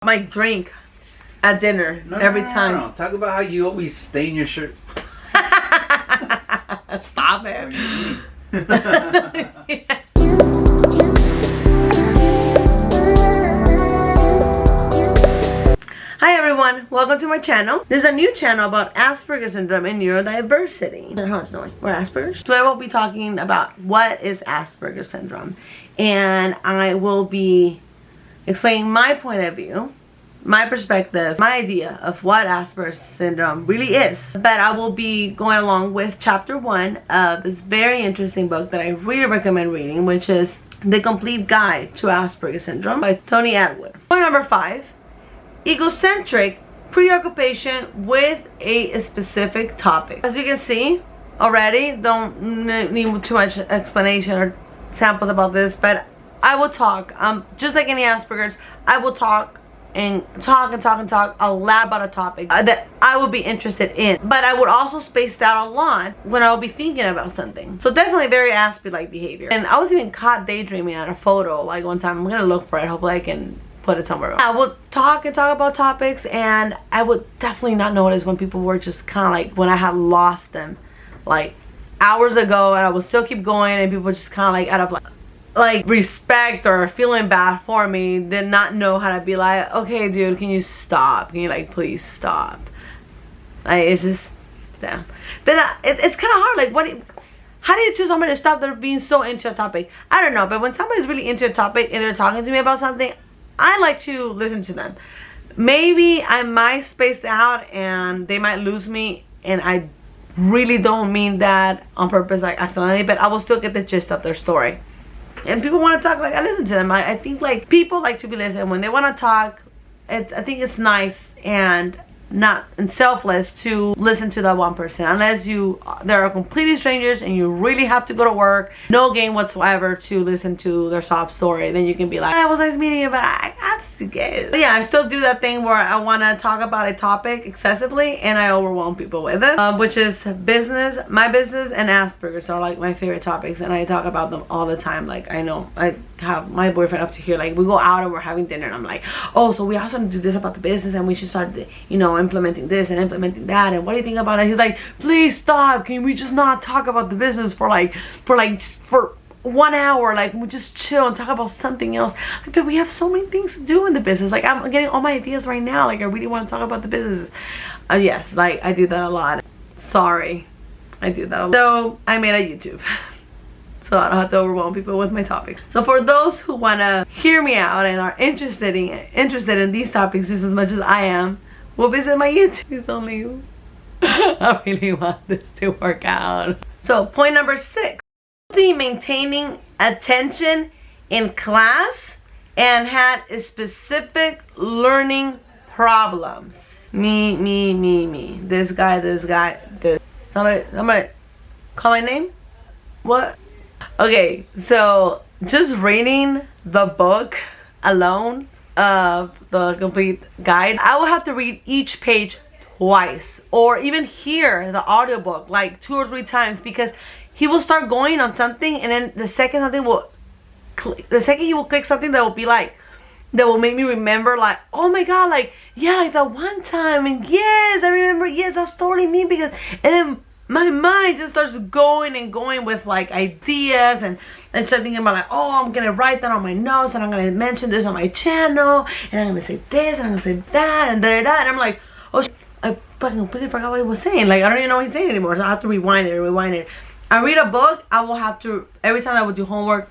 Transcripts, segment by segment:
my drink at dinner every time. No. Talk about how you always stain your shirt. Stop it. Yeah. Hi everyone, welcome to my channel. This is a new channel about Aspergers Syndrome and Neurodiversity. We're Aspergers. So I will be talking about what is Aspergers Syndrome, and I will be explaining my point of view, my perspective, my idea of what Aspergers Syndrome really is. But I will be going along with chapter 1 of this very interesting book that I really recommend reading, which is The Complete Guide to Aspergers Syndrome by Tony Atwood. Point number 5. Egocentric preoccupation with a specific topic. As you can see already, don't need too much explanation or samples about this, but I will talk, just like any Asperger's, I will talk a lot about a topic that I would be interested in, but I would also space out a lot when I would be thinking about something. So definitely very Aspie-like behavior. And I was even caught daydreaming at a photo like one time. I'm gonna look for it, hopefully I can put it somewhere. I would talk about topics, and I would definitely not notice when people were just kind of like, when I had lost them like hours ago, and I would still keep going, and people just kind of like out of like respect or feeling bad for me, did not know how to be like, okay dude, can you stop, can you like please stop. Like, it's just, damn. But it's kind of hard, like how do you choose somebody to stop that are being so into a topic? I don't know, but when somebody's really into a topic and they're talking to me about something, I like to listen to them. Maybe I might space out and they might lose me, and I really don't mean that on purpose, like accidentally, but I will still get the gist of their story. And people want to talk, like I listen to them. I think like people like to be listened when they want to talk. I think it's nice and not and selfless to listen to that one person, unless they're completely strangers and you really have to go to work, no gain whatsoever to listen to their sob story. Then you can be like, it was nice meeting you, but I got to get. But yeah, I still do that thing where I want to talk about a topic excessively and I overwhelm people with it, which is business. My business and Asperger's are like my favorite topics, and I talk about them all the time. Like, I know I have my boyfriend up to here, like we go out and we're having dinner and I'm like, oh, so we also need to do this about the business, and we should start, you know, implementing this and implementing that, and what do you think about it? He's like, please stop, can we just not talk about the business for 1 hour, like we just chill and talk about something else. Like, but we have so many things to do in the business. Like, I'm getting all my ideas right now, like I really want to talk about the business. Yes, like I do that a lot. Sorry, I do that a lot. So I made a YouTube so I don't have to overwhelm people with my topics. So for those who want to hear me out and are interested in these topics just as much as I am, will visit my YouTube. It's only you. I really want this to work out. So point number 6. Maintaining attention in class and had specific learning problems. Me. This guy. Somebody call my name? What? Okay, so just reading the book alone of The Complete Guide, I will have to read each page twice, or even hear the audiobook like 2 or 3 times, because he will start going on something, and then the second he will click something that will be like, that will make me remember, like, oh my god, like, yeah, like that one time, and yes, I remember, yes, that's totally me, because, and then my mind just starts going and going with like ideas, and start thinking about like, oh, I'm gonna write that on my notes, and I'm gonna mention this on my channel, and I'm gonna say this, and I'm gonna say that, and and I'm like, oh, I fucking completely forgot what he was saying. Like, I don't even know what he's saying anymore, so I have to rewind it. I read a book, I will have to, every time I would do homework,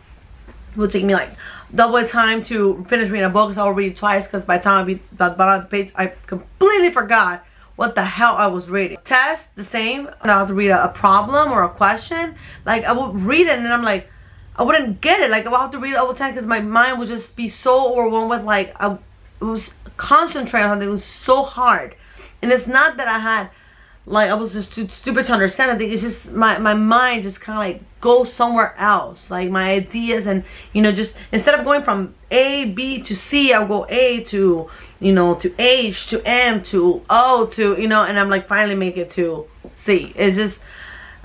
it would take me like double time to finish reading a book, so I'll read it twice, because by the time I be about the bottom of the page, I completely forgot what the hell I was reading. Test, the same. I have to read a problem or a question. Like, I would read it and then I'm like, I wouldn't get it. Like, I would have to read it all the time because my mind would just be so overwhelmed with, like, it was concentrating on something. It was so hard. And it's not that I had, like, I was just too stupid to understand. I think it's just my mind just kind of like goes somewhere else. Like, my ideas, and, you know, just instead of going from A, B to C, I'll go A to, you know, to H to M to O to, you know, and I'm like finally make it to C. It's just,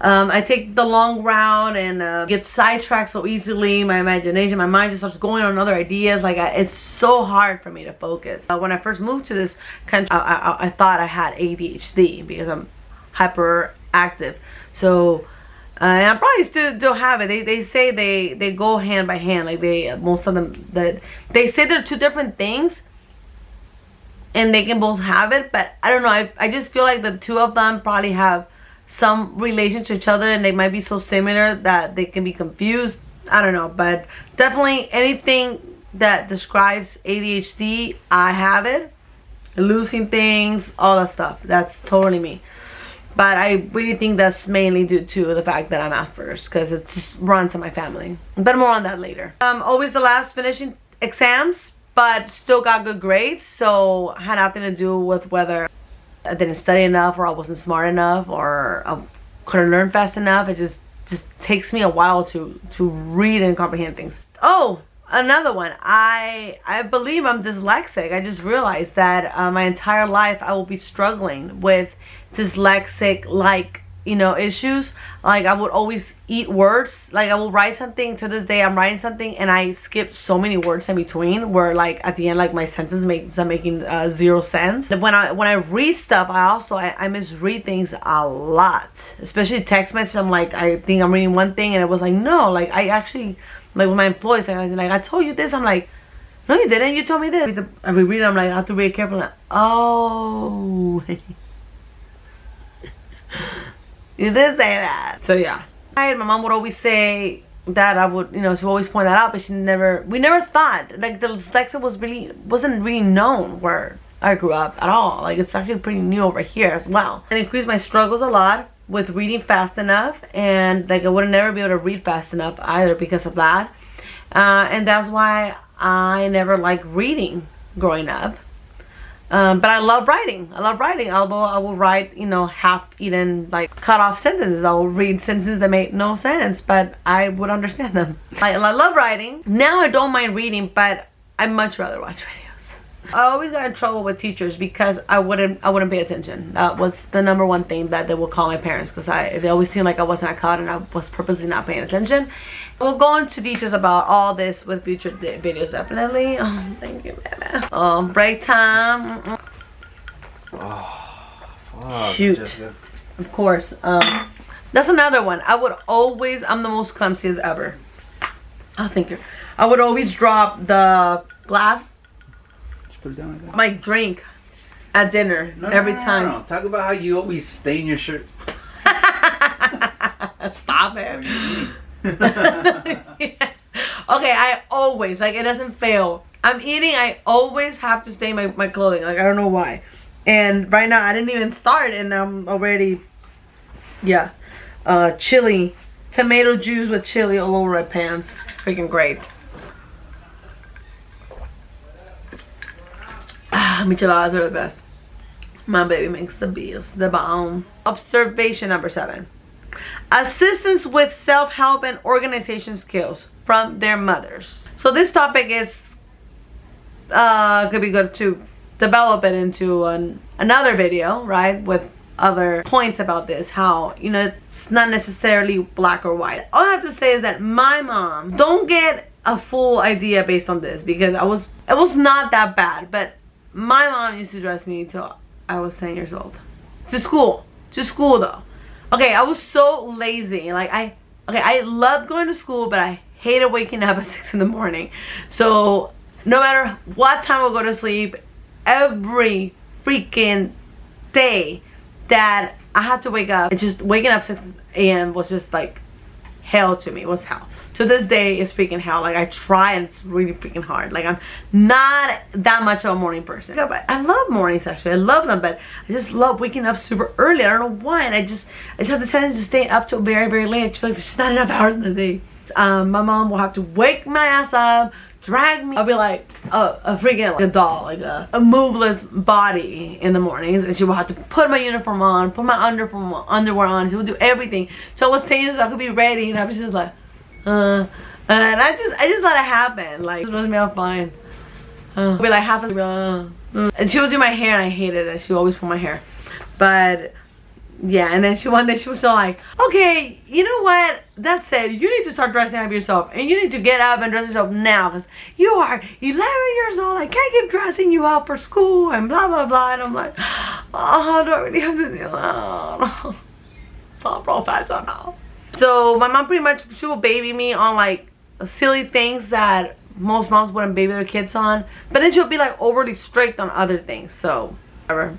I take the long route and get sidetracked so easily. My imagination, my mind just starts going on other ideas. Like it's so hard for me to focus. When I first moved to this country, I thought I had ADHD because I'm hyperactive. So and I probably still have it. They say they go hand by hand. Like most of them, that they say they're two different things and they can both have it, but I don't know. I just feel like the two of them probably have some relation to each other, and they might be so similar that they can be confused. I don't know, but definitely anything that describes ADHD, I have it. Losing things, all that stuff, that's totally me. But I really think that's mainly due to the fact that I'm Asperger's, because it just runs in my family. But more on that later. Always the last finishing exams, but still got good grades, so had nothing to do with whether I didn't study enough or I wasn't smart enough or I couldn't learn fast enough. It just takes me a while to read and comprehend things. Oh, another one. I believe I'm dyslexic. I just realized that my entire life I will be struggling with dyslexic issues. Like I would always eat words. Like I will write something. To this day I'm writing something and I skip so many words in between where like at the end like my sentence makes making zero sense. When I read stuff, I misread things a lot, especially text messages. I'm like, I think I'm reading one thing and it was like, no, like I actually, like with my employees, I told you this. I'm like, no you didn't, you told me this. I reread it, I'm like, I have to be careful. Like, oh you did say that. So yeah, my mom would always say that I would, she would always point that out, but we never thought, like the dyslexia wasn't really known where I grew up at all. Like it's actually pretty new over here as well. It increased my struggles a lot with reading fast enough, and like I would never be able to read fast enough either because of that. And that's why I never liked reading growing up. But I love writing. Although I will write, half-eaten, like cut-off sentences. I will read sentences that make no sense, but I would understand them. I love writing. Now I don't mind reading, but I much rather watch videos. I always got in trouble with teachers because I wouldn't pay attention. That was the number one thing that they would call my parents, because they always seemed like I wasn't at class and I was purposely not paying attention. We'll go into details about all this with future videos, definitely. Oh, thank you, baby. Oh, break time. Oh, fuck, shoot. Jessica. Of course. That's another one. I'm the most clumsiest ever. Oh, thank you. I would always drop the glass, Just put it down like that. my drink at dinner every time. No. Talk about how you always stain your shirt. Stop it. Yeah. Okay, I always, like, it doesn't fail. I'm eating, I always have to stain my clothing. Like, I don't know why. And right now, I didn't even start and I'm already, yeah. Chili, tomato juice with chili all over my pants. Freaking great. Micheladas are the best. My baby makes the best, the bomb. Observation number 7. Assistance with self-help and organization skills from their mothers. So this topic is could be good to develop it into another video, right, with other points about this, how it's not necessarily black or white. All I have to say is that my mom, don't get a full idea based on this, because it was not that bad, but my mom used to dress me till I was 10 years old to school though. Okay, I was so lazy. Like I loved going to school, but I hated waking up at 6 in the morning. So no matter what time I go to sleep, every freaking day that I had to wake up, just waking up 6 a.m. was just like hell to me. It was hell. To this day, it's freaking hell. Like I try and it's really freaking hard. Like I'm not that much of a morning person. I love mornings actually. I love them, but I just love waking up super early. I don't know why. And I just have the tendency to stay up till very, very late. I feel like there's just not enough hours in the day. My mom will have to wake my ass up, drag me. I'll be like a freaking like a doll, like a moveless body in the mornings. And she will have to put my uniform on, put my underwear on. She will do everything. So I was 10 years old, I could be ready, and I was just like, and I just let it happen. Like, it was me, I'm fine. I'll be like half and she would do my hair, and I hated it. She would always pull my hair. But yeah, and then one day she was so like, okay, you know what? That said, you need to start dressing up yourself, and you need to get up and dress yourself now, because you are 11 years old. I can't keep dressing you up for school and blah blah blah. And I'm like, oh, do I really have to do that? So professional. So my mom pretty much, she will baby me on like silly things that most moms wouldn't baby their kids on, but then she'll be like overly strict on other things. So whatever.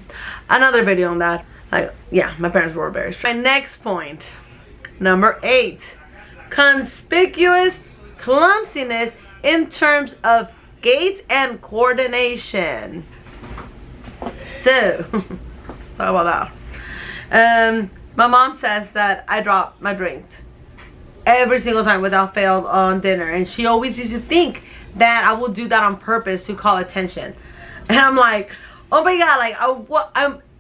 Another video on that. Like, yeah, my parents were very strict. My next point, number 8, conspicuous clumsiness in terms of gait and coordination. So let's talk about that. My mom says that I drop my drink every single time without fail on dinner, and she always used to think that I will do that on purpose to call attention. And I'm like, oh my god, like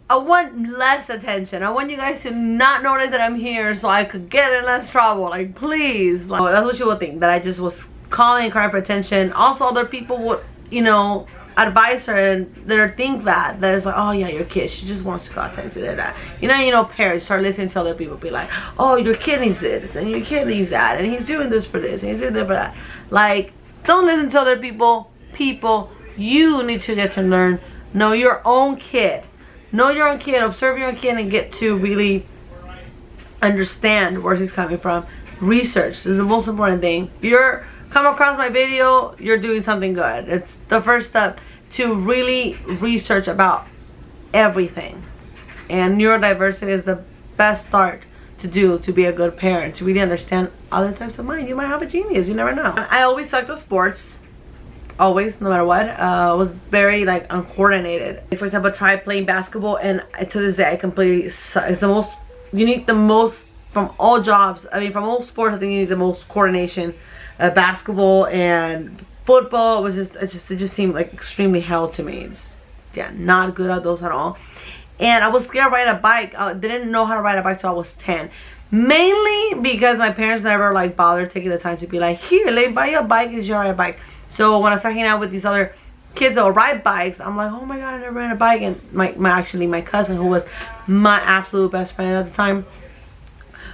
I want less attention. I want you guys to not notice that I'm here so I could get in less trouble. Like, please. Like, that's what she would think, that I just was calling and crying for attention. Also, other people would, you know, advise her and let her think that it's like, oh yeah, your kid, she just wants to call attention to that. You know, parents start listening to other people be like, oh, your kid needs this and your kid needs that, and he's doing this for this and he's doing that for that. Like, don't listen to other people. You need to get to know your own kid. Know your own kid, observe your own kid, and get to really understand where he's coming from. Research is the most important thing. If you're come across my video, you're doing something good. It's the first step to really research about everything. And neurodiversity is the best start to do to be a good parent, to really understand other types of mind. You might have a genius, you never know. I always sucked at sports. Always, no matter what. Was very like uncoordinated. Like, for example, try playing basketball, and to this day I completely suck. It's the most, you need the most from all jobs. I mean, from all sports, I think you need the most coordination. Basketball and football was it just seemed like extremely hell to me. It's, yeah, not good at those at all. And I was scared to ride a bike. I didn't know how to ride a bike till I was 10. Mainly because my parents never like bothered taking the time to be like, here, let me buy you a bike and you ride a bike. So when I was hanging out with these other kids that would ride bikes, I'm like, oh my god, I never ran a bike. And my cousin, who was my absolute best friend at the time,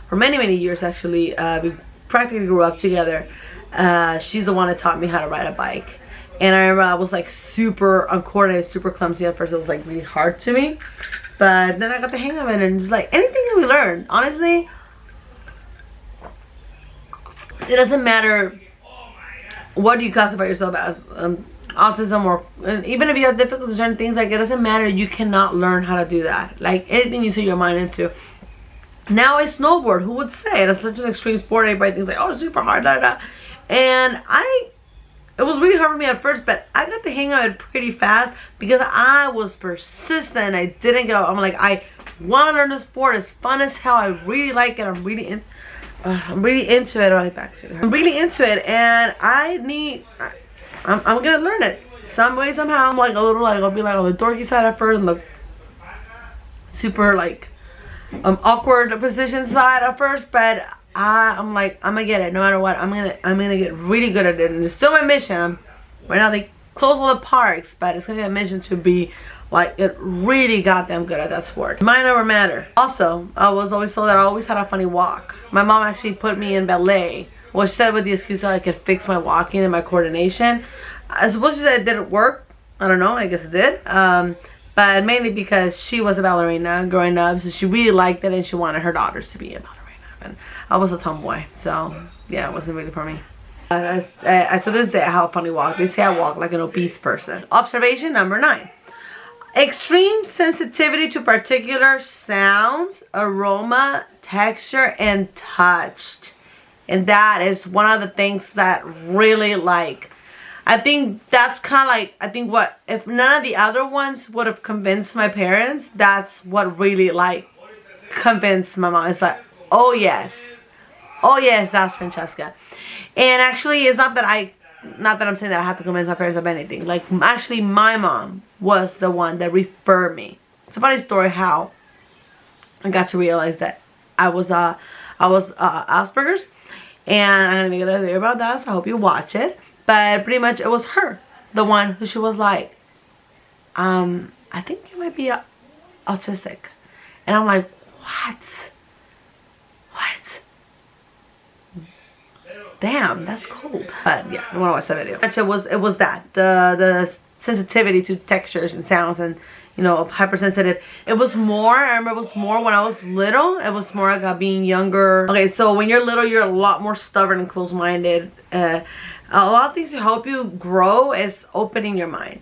for many years actually, we practically grew up together. She's the one that taught me how to ride a bike. And I remember I was like super uncoordinated, super clumsy at first. It was like really hard to me, but then I got the hang of it, and just like anything that we learn, honestly, it doesn't matter what you classify yourself as, autism, or even if you have difficulty with certain things, like, it doesn't matter. You cannot learn how to do that. Like, anything you set your mind into. Now I snowboard. Who would say it's such an extreme sport? Everybody thinks like, oh, it's super hard, da da. And it was really hard for me at first, but I got the hang of it pretty fast because I was persistent. I didn't give up. I'm like, I want to learn the sport. It's fun as hell. I really like it. I'm really into it. I'm really into it, and I'm gonna learn it some way, somehow. I'm like a little like, I'll be like on the dorky side at first, and look super like awkward position side at first, but I'm like, I'm gonna get it no matter what. I'm gonna get really good at it, and it's still my mission. Right now they close all the parks, but it's gonna be a mission to be like it really goddamn good at that sport. Mind over matter. Also, I was always told that I always had a funny walk. My mom actually put me in ballet. Well, she said with the excuse that I could fix my walking and my coordination. I suppose she said it didn't work. I don't know. I guess it did. But mainly because she was a ballerina growing up, so she really liked it, and she wanted her daughters to be a ballerina. And I was a tomboy, so yeah, it wasn't really for me. To this day, I have a funny walk. They say I walk like an obese person. Observation number 9. Extreme sensitivity to particular sounds, aroma, texture, and touch. And that is one of the things that really, like, I think that's kind of like, I think what, if none of the other ones would have convinced my parents, that's what really, like, convinced my mom. It's like, oh yes, that's Francesca. And actually, it's not that I'm saying that I have to convince my parents of anything. Like, actually, my mom was the one that referred me. It's a funny story how I got to realize that I was Asperger's, and I'm gonna make a video about that, so I hope you watch it. But pretty much, it was her, the one who she was like, I think you might be autistic. And I'm like, what? What? Damn, that's cold. But yeah, I want to watch that video. It was that the sensitivity to textures and sounds, and you know, hypersensitive. It was more, I remember it was more when I was little. It was more like being younger. Okay, so when you're little, you're a lot more stubborn and close-minded. A lot of things to help you grow is opening your mind.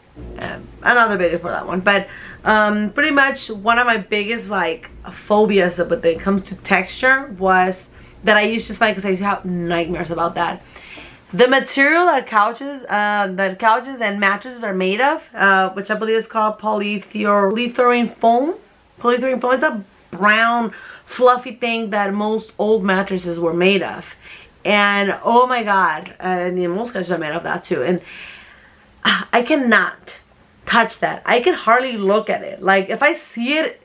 Another video for that one. But pretty much one of my biggest like phobias when it comes to texture was that I used to find, because I used to have nightmares about that. The material that couches and mattresses are made of, which I believe is called polyethylene foam. Polyethylene foam is that brown, fluffy thing that most old mattresses were made of. And oh my god, and most couches are made of that too. And I cannot touch that. I can hardly look at it. Like if I see it,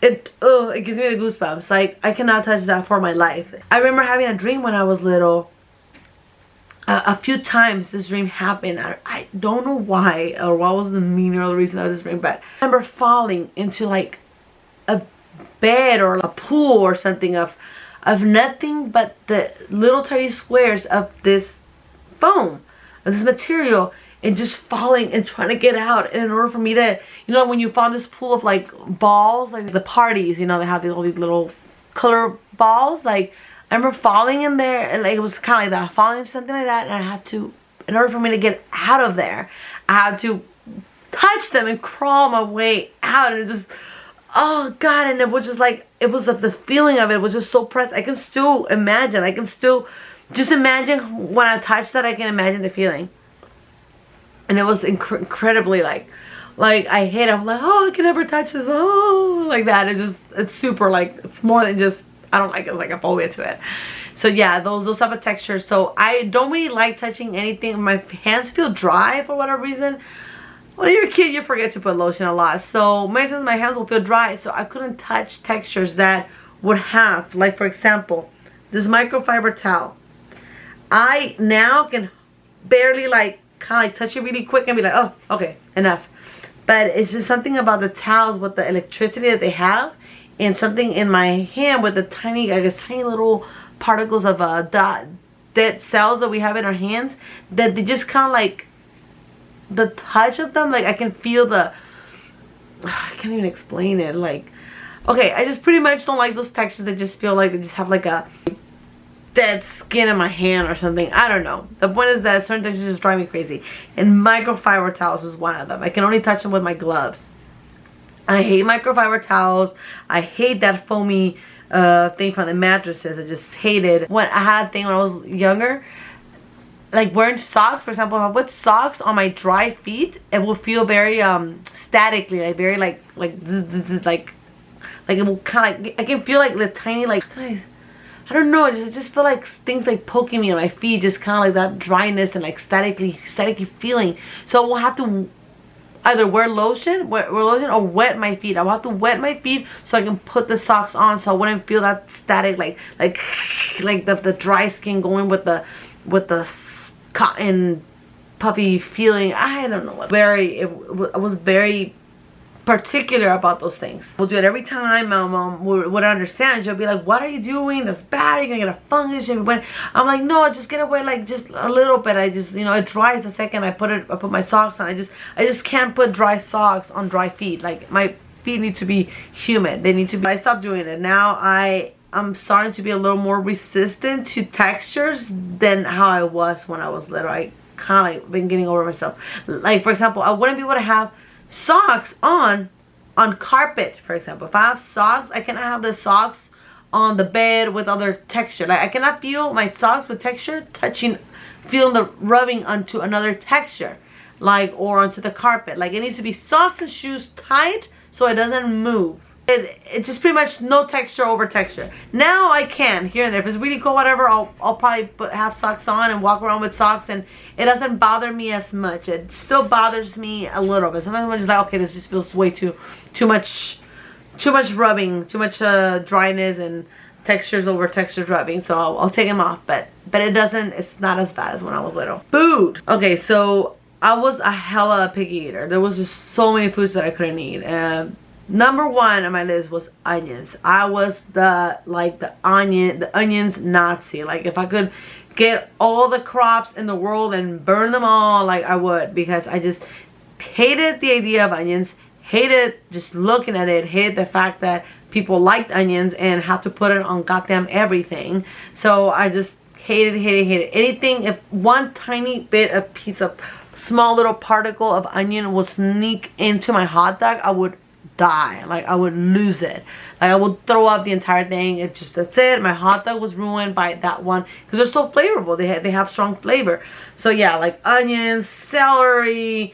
it gives me the goosebumps. Like I cannot touch that for my life. I remember having a dream when I was little. A few times this dream happened. I don't know why or what was the meaning or the reason of this dream, but I remember falling into like a bed or a pool or something of nothing but the little tiny squares of this foam, of this material, and just falling and trying to get out. And in order for me to, you know, when you found this pool of like balls, like the parties, you know, they have all these little color balls, like I remember falling in there, and like it was kind of like that, falling into something like that, and I had to, in order for me to get out of there, I had to touch them and crawl my way out, and it just, oh god, and it was just like, it was the feeling of it was just so pressed. I can still imagine, I can still just imagine when I touched that, I can imagine the feeling. And it was incredibly like I hate it. I'm like, oh, I can never touch this, oh, like that. It's super like, it's more than just, I don't like it, like a phobia to it. So yeah, those type of textures. So I don't really like touching anything. My hands feel dry for whatever reason. When you're a kid, you forget to put lotion a lot. So many times my hands will feel dry. So I couldn't touch textures that would have, like for example, this microfiber towel. I now can barely like kind of like touch it really quick and be like, oh, okay, enough. But it's just something about the towels with the electricity that they have. And something in my hand with the tiny, I guess, tiny little particles of dead cells that we have in our hands, that they just kind of like, the touch of them, like I can feel the, I can't even explain it. Like, okay, I just pretty much don't like those textures that just feel like they just have like a dead skin in my hand or something. I don't know. The point is that certain textures just drive me crazy. And microfiber towels is one of them. I can only touch them with my gloves. I hate microfiber towels. I hate that foamy thing from the mattresses. I just hate it. When I had a thing when I was younger, like wearing socks, for example, if I put socks on my dry feet, it will feel very statically, like very like it will kind of like, I can feel like the tiny like, I don't know, I just feel like things like poking me on my feet, just kind of like that dryness and like statically feeling. So we'll have to either wear lotion or wet my feet. I will have to wet my feet so I can put the socks on, so I wouldn't feel that static like the dry skin going with the cotton puffy feeling. I don't know what. I was very particular about those things. We'll do it every time. My mom would understand. She'll be like, what are you doing? That's bad. You're gonna get a fungus. When I'm like, no, just get away, like just a little bit. I just, you know, it dries the second I put my socks on. I just can't put dry socks on dry feet. Like my feet need to be humid. They need to be. I stopped doing it. Now I'm starting to be a little more resistant to textures than how I was when I was little. I kind of like been getting over myself. Like for example, I wouldn't be able to have socks on carpet, for example. If I have socks, I cannot have the socks on the bed with other texture. Like I cannot feel my socks with texture feeling the rubbing onto another texture, like, or onto the carpet. Like it needs to be socks and shoes tight so it doesn't move. It's just pretty much no texture over texture. Now I can, here and there. If it's really cold, whatever, I'll probably have socks on and walk around with socks, and it doesn't bother me as much. It still bothers me a little bit. Sometimes I'm just like, okay, this just feels way too much rubbing, too much dryness and textures over textures rubbing. So I'll take them off, but it's not as bad as when I was little. Food. Okay, so I was a hella picky eater. There was just so many foods that I couldn't eat. Number one on my list was onions. I was the onions Nazi. Like, if I could get all the crops in the world and burn them all, like, I would, because I just hated the idea of onions, hated just looking at it, hated the fact that people liked onions and had to put it on goddamn everything. So I just hated anything. If one tiny bit of piece of small little particle of onion would sneak into my hot dog, I would die. Like, I would lose it. Like, I would throw up the entire thing. It just, that's it. My hot dog was ruined by that one, because they're so flavorful. They have strong flavor. So yeah, like onions, celery.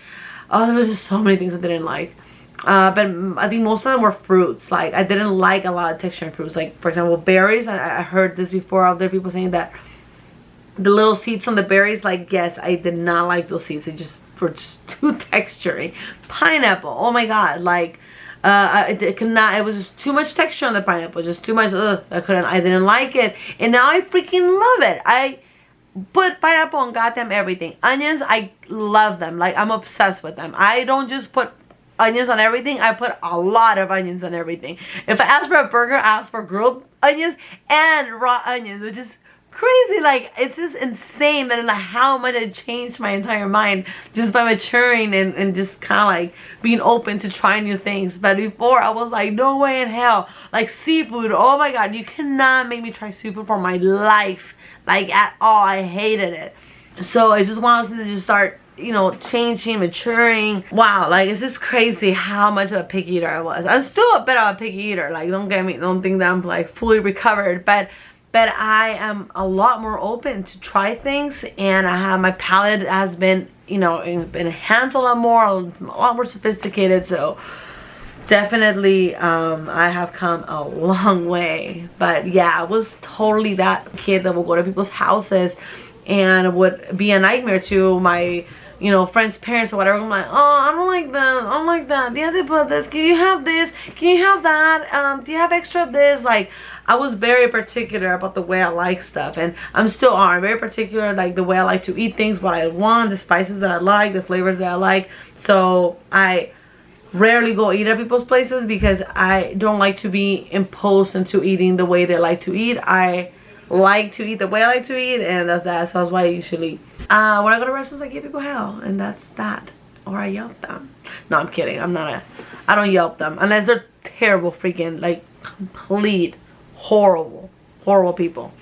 Oh, there was just so many things I didn't like. But I think most of them were fruits. Like, I didn't like a lot of texture in fruits. Like, for example, berries. I heard this before. Other people saying that the little seeds on the berries, like, yes, I did not like those seeds. They just were just too textury. Pineapple, oh my god, like, it was just too much texture on the pineapple, just too much. I didn't like it, and now I freaking love it. I put pineapple on goddamn everything. Onions, I love them. Like, I'm obsessed with them. I don't just put onions on everything. I put a lot of onions on everything. If I ask for a burger, I ask for grilled onions and raw onions, which is crazy. Like, it's just insane that, like, how much I changed my entire mind just by maturing and just kind of like being open to trying new things. But before, I was like, no way in hell. Like, seafood, oh my god, you cannot make me try seafood for my life, like, at all. I hated it. So I just wanted to just start, you know, changing, maturing. Wow, like, it's just crazy how much of a picky eater I was. I'm still a bit of a picky eater. Like, don't think that I'm like fully recovered, but I am a lot more open to try things, and my palate has been, you know, been enhanced a lot more sophisticated. So definitely, I have come a long way. But yeah, I was totally that kid that would go to people's houses and would be a nightmare to my, you know, friends' parents or whatever. I'm like, oh, I don't like that. I don't like that. Do you have to put this? Can you have this? Can you have that? Do you have extra of this? Like, I was very particular about the way I like stuff, and I'm still are very particular, like the way I like to eat things, what I want, the spices that I like, the flavors that I like. So I rarely go eat at people's places because I don't like to be imposed into eating the way they like to eat. I like to eat the way I like to eat, and that's that. So that's why I usually when I go to restaurants, I give people hell, and that's that. Or I Yelp them. No, I'm kidding. I don't Yelp them unless they're terrible, freaking, like, complete horrible people.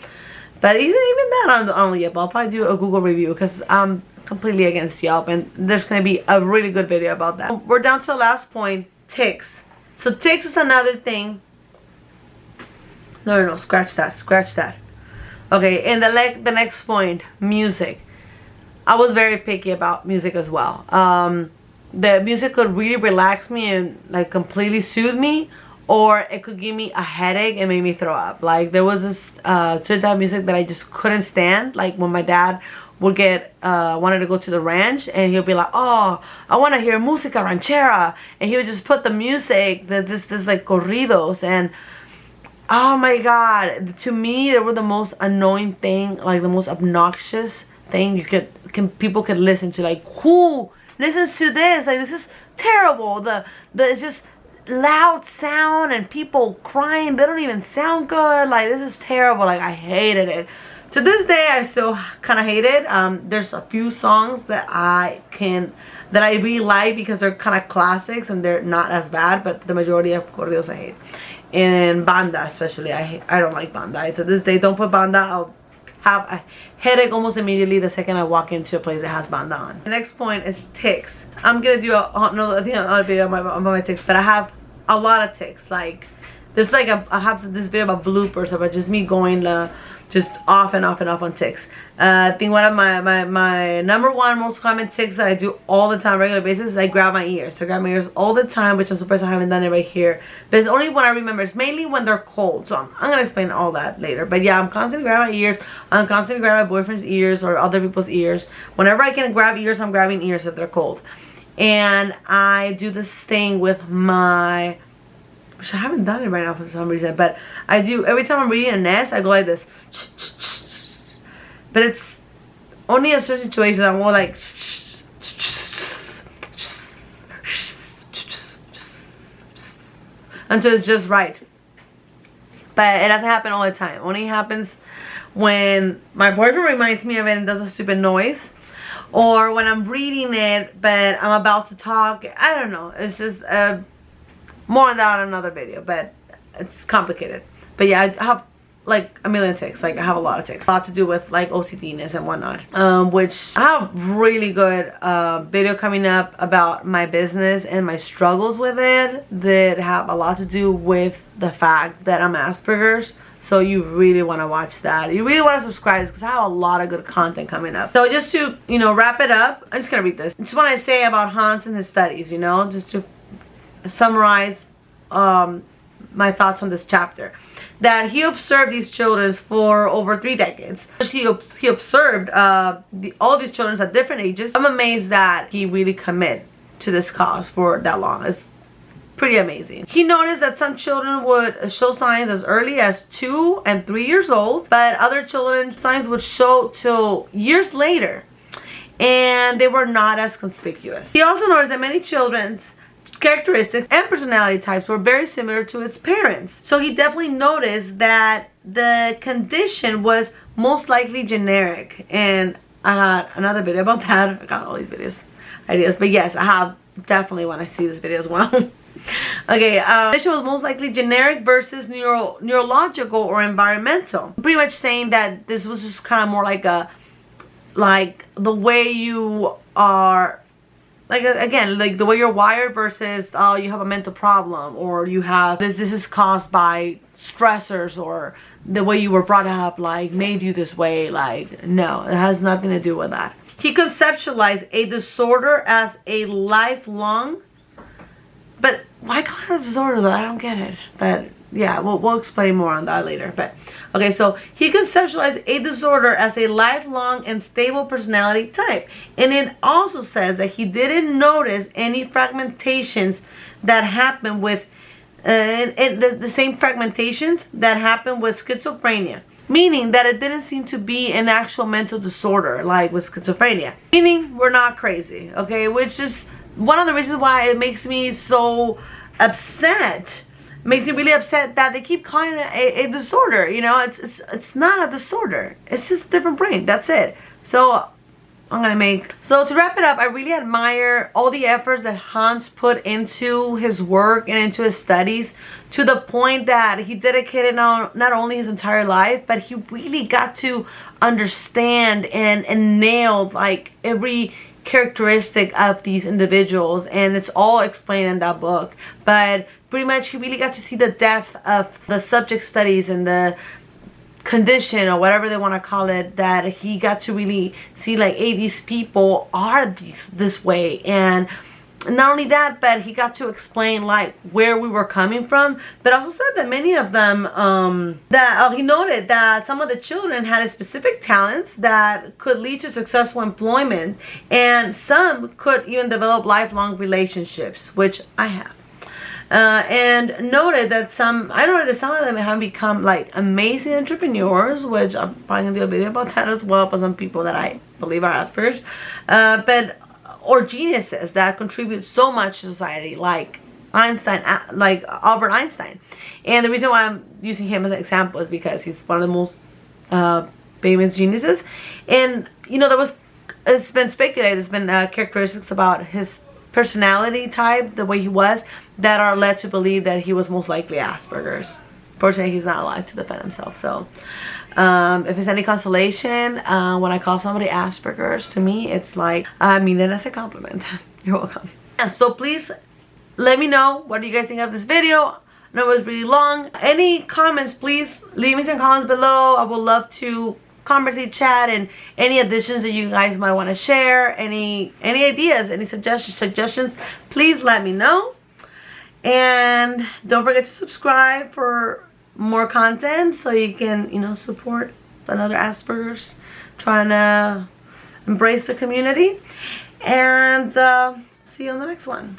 But even that on Yelp, I'll probably do a Google review because I'm completely against Yelp, and there's going to be a really good video about that. We're down to the last point, tics. So tics is another thing. No, scratch that. Okay, and the next point, music. I was very picky about music as well. The music could really relax me and, like, completely soothe me, or it could give me a headache and make me throw up. Like, there was this certain type of music that I just couldn't stand. Like, when my dad would wanted to go to the ranch, and he'll be like, oh, I want to hear música ranchera, and he would just put the music, this like corridos, and oh my god, to me they were the most annoying thing, like the most obnoxious thing people could listen to. Like, who listens to this? Like, this is terrible. It's just loud sound and people crying. They don't even sound good. Like, this is terrible. Like, I hated it. To this day, I still kind of hate it. There's a few songs that I really like because they're kind of classics and they're not as bad, but the majority of corridos I hate. And banda especially, I don't like banda. To this day, don't put banda. I'll have a headache almost immediately the second I walk into a place that has banda on. The next point is tics. I'm gonna do another video on my tics, but I have a lot of tics. Like, there's like I have this video about bloopers about just me going just off and off on tics. I think one of my number one most common tics that I do all the time, regular basis, is I grab my ears. So I grab my ears all the time, which I'm surprised I haven't done it right here. But it's only when I remember. It's mainly when they're cold. So I'm gonna explain all that later. But yeah, I'm constantly grabbing my ears. I'm constantly grabbing my boyfriend's ears or other people's ears. Whenever I can grab ears, I'm grabbing ears if they're cold. And I do this thing with my, which I haven't done it right now for some reason, but I do every time I'm reading a nest. I go like this, but it's only in certain situations. I'm more like, until it's just right. But it doesn't happen all the time. It only happens when my boyfriend reminds me of it and does a stupid noise. Or when I'm reading it, but I'm about to talk. I don't know. It's just more on that in another video. But it's complicated. But yeah, I have like a million tics. Like, I have a lot of tics. A lot to do with like OCDness and whatnot. Which I have really good video coming up about my business and my struggles with it. That have a lot to do with the fact that I'm Asperger's. So you really want to watch that. You really want to subscribe because I have a lot of good content coming up. So just to, you know, wrap it up, I'm just going to read this. Just want to say about Hans and his studies, you know, just to summarize my thoughts on this chapter. That he observed these children for over 3 decades. He observed all these children at different ages. I'm amazed that he really committed to this cause for that long. It's pretty amazing. He noticed that some children would show signs as early as 2 and 3 years old, but other children signs would show till years later, and they were not as conspicuous. He also noticed that many children's characteristics and personality types were very similar to his parents. So he definitely noticed that the condition was most likely generic, and I got another video about that. I got all these ideas, but yes, I have definitely want to see this video as well. Okay, this was most likely generic versus neurological or environmental. Pretty much saying that this was just kind of more like the way you are, like, again, like the way you're wired versus you have a mental problem, or you have this is caused by stressors, or the way you were brought up like made you this way. Like, no, it has nothing to do with that. He conceptualized a disorder as a lifelong. But why call it a disorder though? I don't get it. But yeah, we'll explain more on that later. But okay, so he conceptualized a disorder as a lifelong and stable personality type. And it also says that he didn't notice any fragmentations that happen with the same fragmentations that happen with schizophrenia. Meaning that it didn't seem to be an actual mental disorder like with schizophrenia. Meaning we're not crazy, okay? Which is one of the reasons why it makes me so upset. It makes me really upset that they keep calling it a disorder. You know, it's not a disorder. It's just a different brain. That's it. So So to wrap it up, I really admire all the efforts that Hans put into his work and into his studies, to the point that he dedicated not only his entire life, but he really got to understand and nail like every characteristic of these individuals, and it's all explained in that book. But pretty much he really got to see the depth of the subject studies and the condition, or whatever they want to call it, that he got to really see like, hey, these people are this way. And not only that, but he got to explain like where we were coming from, but also said that many of them he noted that some of the children had specific talents that could lead to successful employment, and some could even develop lifelong relationships, which I have. And noted that some of them have become like amazing entrepreneurs, which I'm probably gonna do a video about that as well, for some people that I believe are Asperger's, or geniuses that contribute so much to society, like Einstein, like Albert Einstein. And the reason why I'm using him as an example is because he's one of the most famous geniuses. And you know, it's been speculated, there's been characteristics about his personality type, the way he was, that are led to believe that he was most likely Asperger's. Fortunately, he's not alive to defend himself. So if it's any consolation, when I call somebody Asperger's, to me it's like, I mean it as a compliment. You're welcome. Yeah, so please let me know, what do you guys think of this video? I know it was really long. Any comments, please leave me some comments below. I would love to conversate, chat, and any additions that you guys might want to share, any ideas, any suggestions, please let me know. And don't forget to subscribe for more content, so you can, you know, support another Asperger's trying to embrace the community. And see you on the next one.